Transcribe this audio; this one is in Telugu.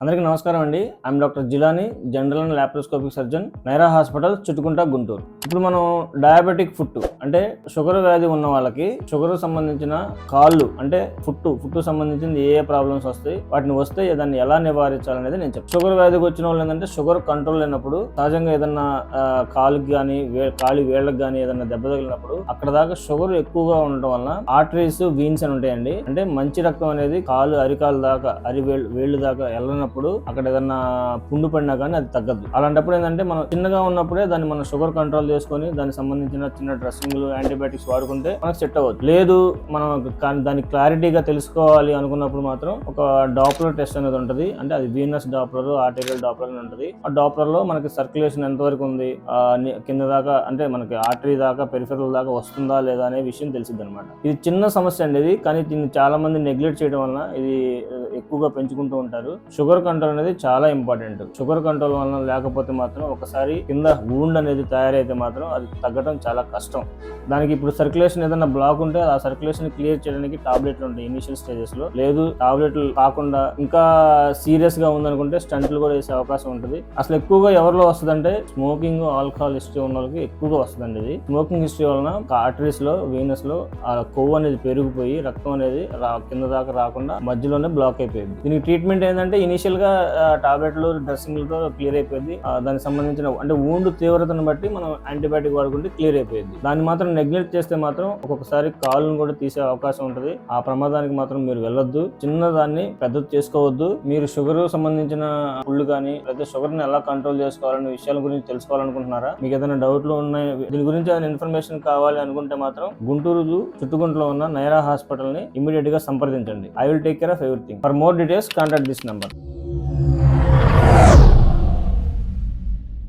అందరికీ నమస్కారం అండి. I'm doctor Jilani, general and laparoscopic surgeon, Naira hospital, Chuttugunta, Guntur. ఇప్పుడు మనం డయాబెటిక్ ఫుట్ అంటే షుగర్ వ్యాధి ఉన్న వాళ్ళకి షుగర్ సంబంధించిన కాళ్ళు అంటే ఫుట్ సంబంధించిన ఏ ప్రాబ్లమ్స్ వస్తాయి, వాటిని వస్తే దాన్ని ఎలా నివారించాలనేది నేను చెప్తాను. షుగర్ వ్యాధికి వచ్చిన వాళ్ళు ఏంటంటే షుగర్ కంట్రోల్ అయినప్పుడు సహజంగా ఏదన్నా కాలుకి కానీ కాలి వేళ్ళకి కానీ ఏదన్నా దెబ్బ తగిలినప్పుడు అక్కడ దాకా షుగర్ ఎక్కువగా ఉండటం వలన ఆర్టరీస్, వీన్స్ అని ఉంటాయండి. అంటే మంచి రక్తం అనేది అరికాలు దాకా వేళ్ళు దాకా వెళ్ళినప్పుడు అక్కడ ఏదన్నా పుండు పడినా కానీ అది తగ్గదు. అలాంటప్పుడు ఏంటంటే మనం చిన్నగా ఉన్నప్పుడే దాన్ని మనం షుగర్ కంట్రోల్ చేసుకొని దానికి సంబంధించిన చిన్న డ్రెస్సింగ్లు, యాంటీబయాటిక్స్ వాడుకుంటే మనకు సెట్ అవ్వదు. లేదు మనం దాన్ని క్లారిటీగా తెలుసుకోవాలి అనుకున్నప్పుడు మాత్రం ఒక డాప్లర్ టెస్ట్ అనేది ఉంటుంది. అంటే అది వీనస్ డాప్లర్, ఆర్టీరియల్ డాప్లర్ అని ఉంటుంది. ఆ డాప్లర్ లో మనకి సర్క్యులేషన్ ఎంతవరకు ఉంది, కింద దాకా అంటే మనకి ఆర్టరీ దాకా, పెరిఫెరల్ దాకా వస్తుందా లేదా అనే విషయం తెలిసింది అనమాట. ఇది చిన్న సమస్య అండి ఇది, కానీ దీన్ని చాలా మంది నెగ్లెక్ట్ చేయడం వలన ఇది ఎక్కువగా పెంచుకుంటూ ఉంటారు. షుగర్ కంట్రోల్ అనేది చాలా ఇంపార్టెంట్. షుగర్ కంట్రోల్ వలన లేకపోతే మాత్రం ఒకసారి కింద వూండ్ అనేది తయారైతే మాత్రం అది తగ్గడం చాలా కష్టం. దానికి ఇప్పుడు సర్క్యులేషన్ ఏదైనా బ్లాక్ ఉంటే ఆ సర్క్యులేషన్ క్లియర్ చేయడానికి టాబ్లెట్లు ఉంటాయి ఇనిషియల్ స్టేజెస్ లో. లేదు టాబ్లెట్లు కాకుండా ఇంకా సీరియస్ గా ఉందనుకుంటే స్టంట్లు కూడా వేసే అవకాశం ఉంటుంది. అసలు ఎక్కువగా ఎవరిలో వస్తుందంటే స్మోకింగ్, ఆల్కహాల్ హిస్టరీ ఉన్న వాళ్ళకి ఎక్కువగా వస్తుందండి ఇది. స్మోకింగ్ హిస్టరీ వలన ఆర్టరీస్ లో, వీనస్ లో ఆ కొవ్వు అనేది పెరిగిపోయి రక్తం అనేది కింద దాకా రాకుండా మధ్యలోనే బ్లాక్ అయిపోయింది. దీనికి ట్రీట్మెంట్ ఏంటంటే ఇనిషియల్ గా టాబ్లెట్లు, డ్రెస్సింగ్లతో క్లియర్ అయిపోయింది. దానికి సంబంధించిన అంటే వూండ్ తీవ్రతను బట్టి మనం యాంటీబయాటిక్ వాడుకుంటే క్లియర్ అయిపోయింది. దాన్ని మాత్రం నెగ్లెక్ట్ చేస్తే మాత్రం ఒక్కొక్కసారి కాళ్ళను కూడా తీసే అవకాశం ఉంటుంది. ఆ ప్రమాదానికి మాత్రం మీరు వెళ్ళొద్దు. చిన్నదాన్ని పెద్దది చేసుకోవద్దు. మీరు షుగర్ సంబంధించిన పుళ్ళు కానీ లేదా షుగర్ ని ఎలా కంట్రోల్ చేసుకోవాలనే విషయాల గురించి తెలుసుకోవాలనుకుంటున్నారా? మీకు ఏదైనా డౌట్లు ఉన్నాయి, దీని గురించి ఏదైనా ఇన్ఫర్మేషన్ కావాలి అనుకుంటే మాత్రం గుంటూరు చుట్టుగుంటలో ఉన్న నైరా హాస్పిటల్ ని ఇమీడియట్ గా సంప్రదించండి. I will take care of everything. For more details contact this number.